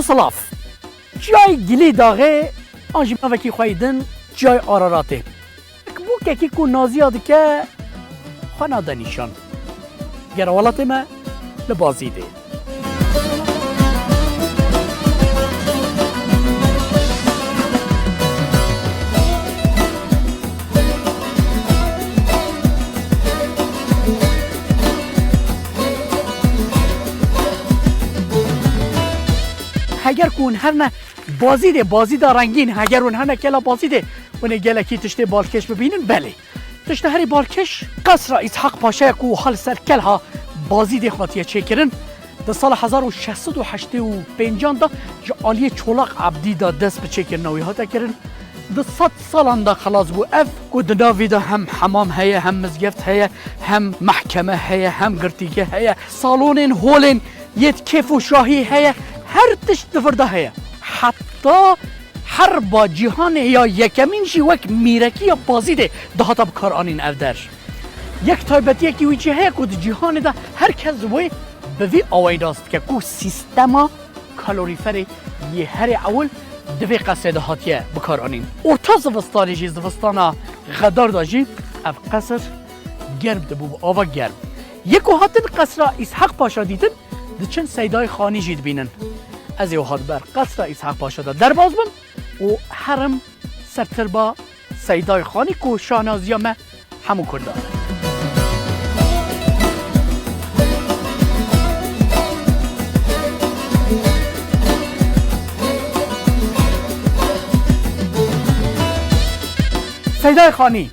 سلاف جای گلی داغه آنجی ما وکی خواهیدن جای آراراته بو که کو نازیاد که خوانا دنیشان گروالات ما لبازیده اگر کون هر نه بازی رنگین اگر اون هر نه کلا بازیده اون گلکی تشته بالکش ببینن بله تشته هری بالکش قصر اسحاق پاشا کو حال سر کلها بازیده خاطیه چکرن در سال 1685 دا جالی چولاق عبدی دا دست به چکر نوی ها تکرن در 100 سال دا خلاص بو اف کو دناوی دا هم حمام هیا هم مزگفت هیا هم محکمه هیا هم گرتیگه هیا سالونین هولین یت کیف و شاهی هیا هر تشت فرده هیا حتی هر با جهان یا یکمین شی وک میرکی یا بازیده دهاتا بکار آنین افدر یک تایبتی یکی ویچی هیا کود جهان ده هر کس وی به وی آویداست که کو سیستما کالوریفر یه هر اول دوی قصه دهاتیه بکار آنین ارتا زوستانی جی زوستانا غدار داجی اف قصر گرم دبو آوا گرم یکو هاتن قصر اسحاق پاشا دیدن ده چند سیدای خانی جید بینن از یو هات بر قصر اسحاق پاشا ده در باز بم و حرم سرتر با سیدای خانی کو شاهنازی ما همو کرده سیدای خانی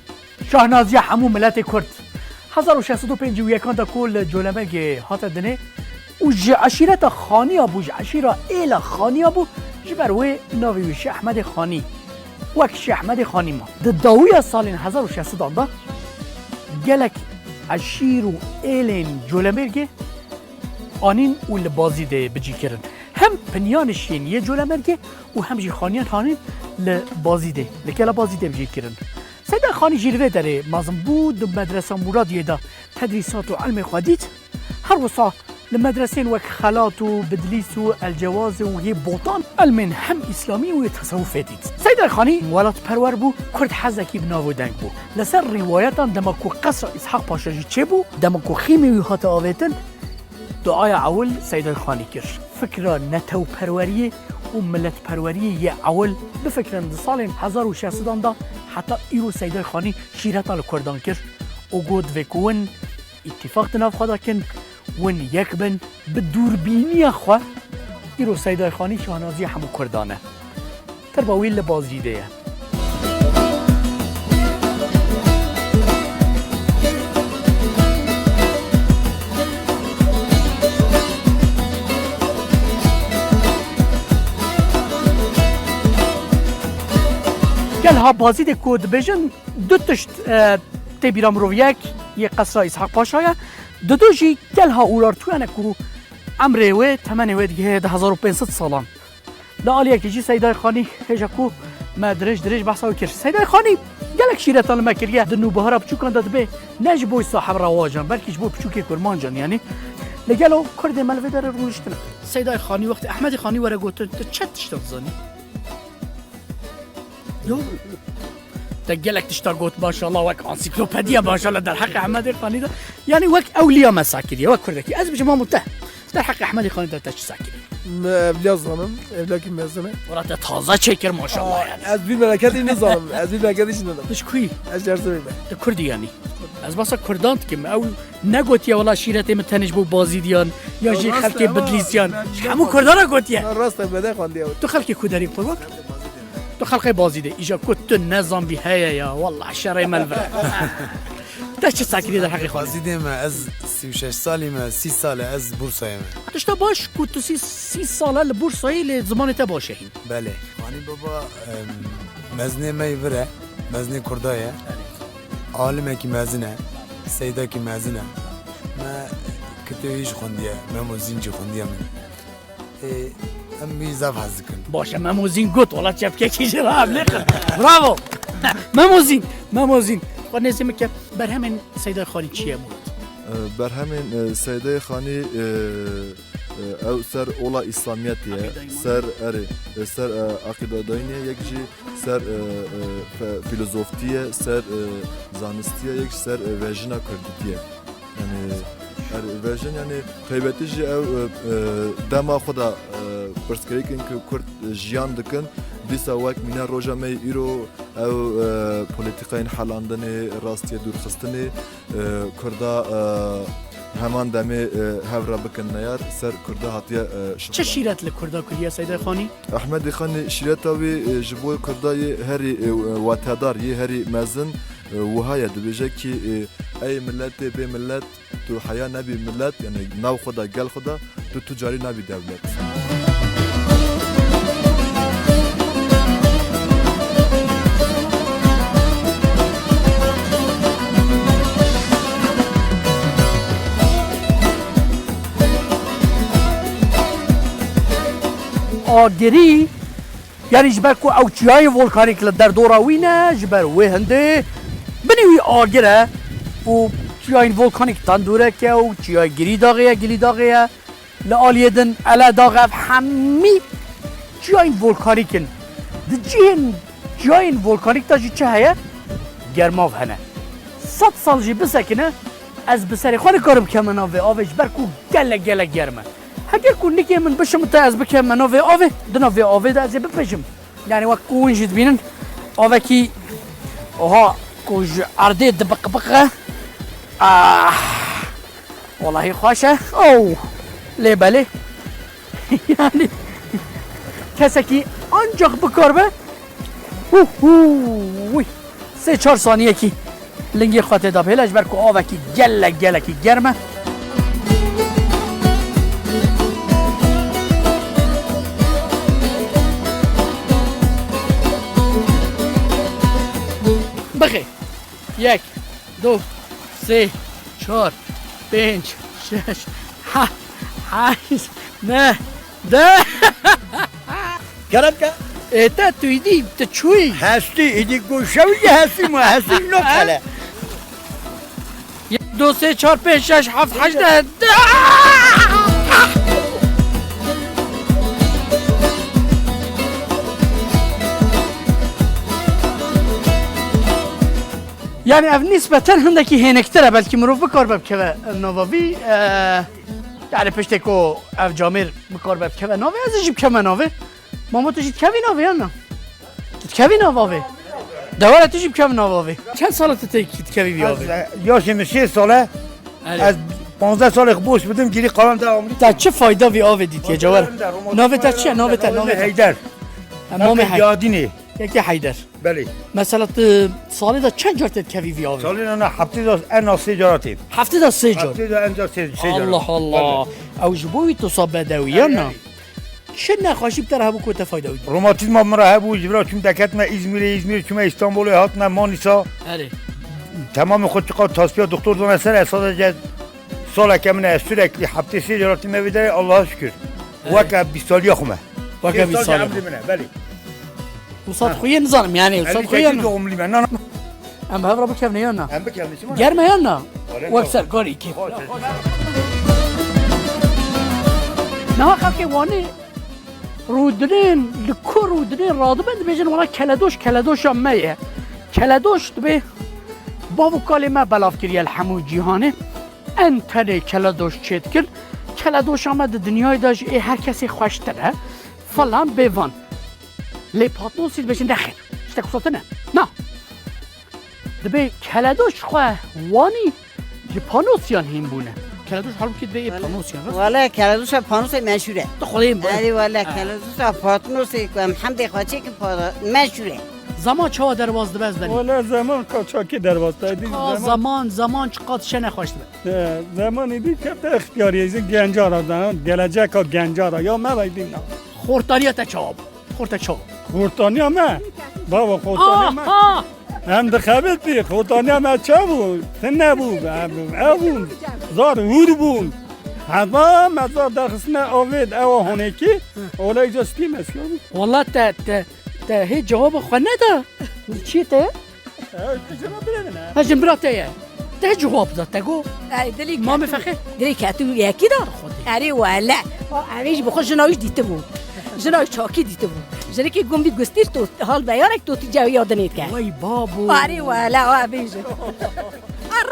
شاهنازی همو ملت کرد 1651 تا کل جولمرگ هات دنه و عشیرت خانی ابو عشیره ایل خانی ابو جبروی ناوی شیخ احمد خانی وک شیخ احمد خانی ما د داوی سال 1600 دا گلک عشیر و ایلین جولمرگ آنین و لبازیده بجی کرن هم پنیانشین یه جولمرگ و هم جی خانیان هانین لبازیده لکلا بازیده بجی کرن سیدای خانی جیلوه داره مازم بود مدرسه مرادیه دا تدریسات و علم خودید هر وصا لمدرسين وك خلاط وبدليس والجواز وهي بوطان علم هم اسلامي وتصوفاتي سيد الخاني ولات پرور بو كرد حزكي بناو دنگ بو لسر رواياتان دمكو قصر اسحاق پاشا جي چه بو دمكو خيمي ويهات آويتن دعايا اول سيد الخاني كر فكرة نتو پروریه و ملت پروریه يه اول بفكرن سال 1600 دا حتى ايرو سيد الخاني شيرتا لكردان كر وقود وكون اتفاق تناف خدا كن ون یک بن به دوربینی خو ایرو سیدای خانی شاهنازی همو کردانه تر با ویل بازدیده گل ها بازید کود بجن دو تشت تبیرام رو یک قصر اسحاق پاشایه دو جی گل ها اولار تو انا کو عمره و تمنه و دیگه 1500 سالان لعالیه که جی سیدای خانی هجا کو ما درج بحثا کرد سیدای خانی گلک شیرت علم کریه دنو بهار بچوکان داد به نج بوی صاحب رواجان بلکه بو بچوکی کرمان جان یعنی لگلو کرد ملوه در روشتن سیدای خانی وقت احمد خانی وره گوت چت تشتغزانی یو گلک تشتا گوت ماشاءالله وک انسیکلوپدیا ماشاءالله در حق احمد خانی دا یعنی وک اولیاء مساکری وک کردکی از بجما مته در حق احمد خانی دا تش ساکری اولیاء زنم اولیاء مزنه ورات تازه چکر ماشاءالله یعنی از بی ملکتی نزانم از بی ملکتیش ندم دش کوی از جرسه بیمه ده کردی یعنی از باسا کرداند که او نگوتی والا شیرت متنج بو بازیدیان یا جی خلک بدلیسیان همو کردانا گوتیه راست بده خواندی تو خلک کودری پروک تو خلقی بازیده ایجا کت نظام بی هیا یا والله شرای ملبره تا چه ساکری در حقی خواهد بازیده ما از 36 سالی ما 30 ساله از بورسای ما اتشتا باش کت 30 ساله لبورسایی لزمان تا باشه هین بله خانی بابا مزنه مای وره مزنه کردایه عالمه کی مزنه سیده کی مزنه ما کتویش خوندیه ما موزینجی خوندیه من امی زف هزی کن باشه مموزین گوت والا چپکه کی جراب لقه براو مموزین و نزدیم که بر همین سیدای خانی چیه بود؟ بر همین سیدای خانی او سر اولا اسلامیتیه سر اره سر عقیده داینیه یک جی سر فیلوزوفتیه سر زانستیه یک سر وژنا کردیتیه یعنی وژن یعنی خیبتی جی او دما خدا پرسکری کن که کرد جیان دکن دیسا وک مینا روژا می ایرو او پولیتیکاین حالاندن راستی دورخستنی کردا همان دمه هفرا بکن نیار سر کردا هاتیه چه شیرت لکردا کردیه سیده خانی؟ احمد خان شیرتاوی جبوی کردای هری واتادار یه هری مزن وهاي دبيجا كي اي ملت بي ملت تو حياه نبي ملت يعني ناو خدا قال خدا تو تجاري نبي دولت آگری یعنی جبر کو او چیای ولکانیک در دوراوینه جبر وهنده بنوی آگره و چیای ولکانیک تندوره که او چیای گری داغیه لآلیدن علا داغه همی چیای ولکانیکن دجین چیای ولکانیک تا جی چه هیا گرماو هنه 100 سال جی بسکنه از بسری خانه کارم که من آوه جبر کو گله گرمه اگر کنی که من بشم تا از بکم منو و آوه دنا و آوه دا از بپشم یعنی وقت کوینجید بینن آوه کی اوها کوج عرضه دبق والله خوشه او لیبله یعنی کسی که آنجاق بکار به وی 3-4 ثانیه کی لنگی خاطر دا پیلش برکو آوه کی گله کی گرمه بخی 1 2 3 4 5 6 7 8 9 10 گرم که ایتا توی دی تا چوی هستی ایدی گوشوی هستی ما هستی نکله 1 2 3 4 5 6 7 8 9 10 یعنی اف نسبتا هندکی هنکتره بلکه مروف بکار بکوه نواوی یعنی پشته که اف جامر بکار بکوه ناوی از جیب کمه ناوی ماما تو جید کوی ناوی یا نه؟ جید کوی ناوی دواره تو جیب کوی ناوی چند سالت تا جید کوی بیاوی؟ یاشم 6 ساله از 15 سال بوش بدم گیری قرآن در عمری تا چه فایده وی آوی دید یه جوار؟ ناوی تا چیه؟ ناوی تا حیدر امام یادینی یکی حیدر بله مثلا سالی دا چند جارت کوی وی آوی؟ سالی نه هفته داشت انا 3 جارتیم هفته دا 3 جار هفته دا انجا 3 جارت الله الله او جبوی تو صاب بدویه نه چه نخواشی بتر همون کوته فایده وید روماتیزم مرا هبو جبرا چون دکت ما izmir چون استانبول هات ما مانیسا اره تمام خود چقدر تاسپیا دکتر دونه سر اساس جد سال کمنه sürekli هفته 3 جارتی میویده الله شکر وقت 20 سالی خومه وقت 20 سالی بله وصاد خویه نظام یعنی وصاد خویه نه عمری من نه ام هفرا بکم نه یا نه هم بکنم نیست گرمه یا نه وقت سر کاری که نه خلقی وانی رودرین لکو رودرین راده بند بیشن والا کلدوش هم میه کلدوش دبی باو کلمه بلاف کری الحمو جیهانه انتنه کلدوش چید کرد کلدوش آمد دنیای داشت هر کسی خوشتره فلان بیوان لی پاتنوسید بشن دخل اشتا کساته نه دبی کلدوش خواه وانی جی پانوسیان هم بونه کلدوش حالا که به پانوسیان راست والا کلدوش پانوس مشهوره تو خودیم علی والا کلدوش پاتنوس کم حمد خاطی که مشهوره زمان چه درواز دبز دنی والا زمان کاچاکی درواز دادی زمان چقدر چه نخواشت به زمانی دی که تا اختیاری از گنجارا دارن گلجک ها گنجارا یا ما بایدیم نه خورتانی تا چاب خورتانی هم بابا خورتانی هم هم دخبت بی خورتانی هم چه بود تنه بود بود زار هور بود حتما مزار در خسنه آوید او هونکی اولا ایجا سلیم است والله تا هی جواب خو نده چی ته؟ هجم براته تا جواب داد تا گو دلی ما مفخه دلی که تو یکی دار خود اره والا همیشه بخور جنایش دیده بود جنایش چاکی دیده بود جنایی که گم بید گستیر تو حال بیارک تو جوی یاد نید کرد وای بابو اره والا همیشه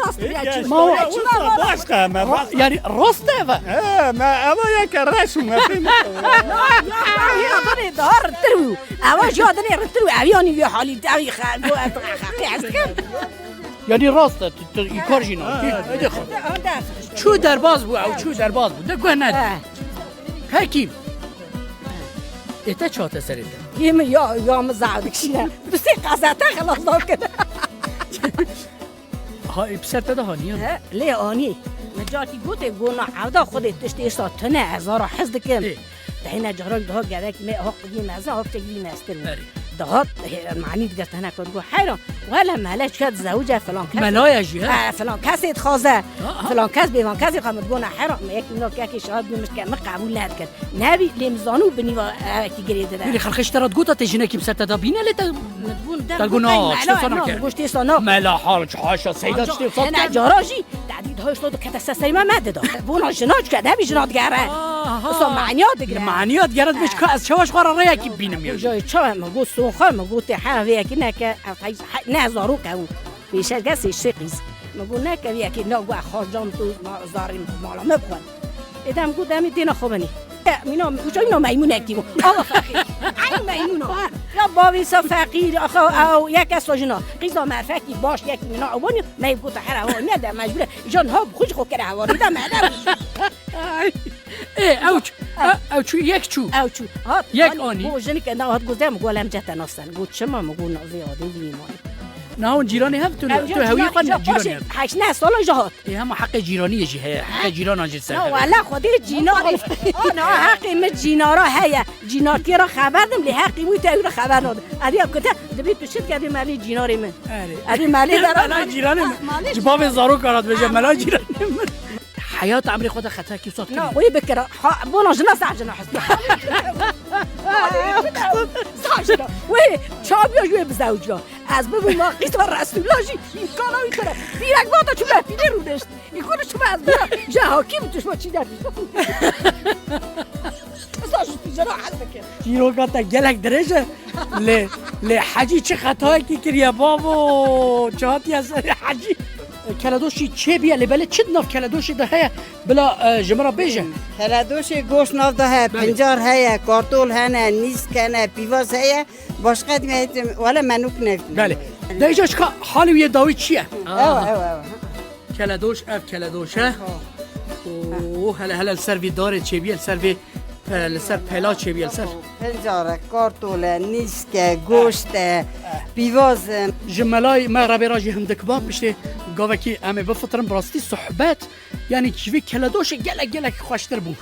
راست بیا چون ما باش قامه یعنی راسته و ما اما یک رسم یادنی دار ترو اما یادنی ترو اویانی یه حالی دوی خندو خاقی هست که یعنی راسته تو این کار جینا چو درباز بو او چو درباز بو ده گوه ند حکیم ایتا چاته سریده یم یا مزعود کشیدن بسی قصتا خلاص دار کنه ها پسر تده ها نیم لی آنی نجاتی گوته گونا عودا خودت تشتی ایسا تنه هزارا حزد کم دهینا جهران ده گرک می حقی مزه ها بتگی نستر دهات معنی دیگه تنه کد گو حیران ولی ملش کد زوجه فلان کس ملایا جیه فلان کسی اتخازه فلان کس بیوان کسی خامد گونا حیران یک منو که شهاد بیمش که قبول ند کرد نبی لیمزانو بنیوا کی گریده ده میری خلقش تراد گوتا تجینه کی پسر تده بینه لیتا مدبون ده تلگونا چطور سانا کرد گوشتی سانا ملا حال چهاشا سیدا چطور صد نه جاراجی دادید هایش تو که تسسیما مده دا بونا جناج کرد نبی جناد گره اصلا معنیات دیگه معنیات گرد بش که از چواش قرار ریا کی بینم یا جای چه ما گفت سوخه ما گفت حاوی کی نه که نه زارو که بیش از کسی شقیز ما گفت نه که یکی نه گو خارجام تو زاریم مالا مبخون ادم گفت دمی دینا خوبنی مینا کجا اینا میمونه کیمو آقا فقیر این میمونا یا بابی سا فقیر آخه او یک از جنا قیزا معرفتی باش یکی مینا اوانی میگفت هر هوا نده مجبوره جان ها خوش خو کرده هوا ده مادر اوچو یک چو اوچو یک آنی بوجنی که نه هات گفتم گولم جت ناستن گفت چما مگو زیاده ویمان نه اون جیرانی هم تو هوی خود جیرانی هم 8 سال جهات هم حق جیرانی جیه حق جیران آنجا سر نه والا خودی جینار نه حقی من جینارا هيا جینارتی را خبر دم لی حقی مو تا را خبر نداد ادی اب کته دبی تو شد کردی مالی جیناری من ادی مالی دارم مالی جیرانی من جواب زارو کارات بشه مالی جیرانی من حیات عمری خود خطا کی صوت نه وی بکره بونا جنا ساجنا حسب ساجنا وی چابیا جو بزوجا از ببین ما قیس و رسول الله این کارا میکنه بیرک باتا چون پیله رو داشت این کارو شما از بیا جا حاکم توش ما چی داشت ساج جنا حسب که جیرو کاتا گلک درجه ل حجی چه خطایی کی کریه بابو چاتی از حجی کلادوشی چه بیا لبله چه ناف کلادوشی ده هیا بلا جمرا بیجه کلادوشی گوش ناف ده هیا پنجار هیا کارتول هنه نیز کنه پیواز هیا باش قدیم ولی منوک نفت بله ده ایجاش که حالی ویه داوی چیه؟ اوه کلادوش اف کلادوشه اوه هلا السروی داره چه بیا السروی لسر پلا چه بیا السر پنجار کارتول نیز که گوشت پیواز جملای ما ربی راجی هم دکباب بشه گاوه که امه بفطرم براستی صحبت یعنی چوی کلادوش گلک خوشتر بود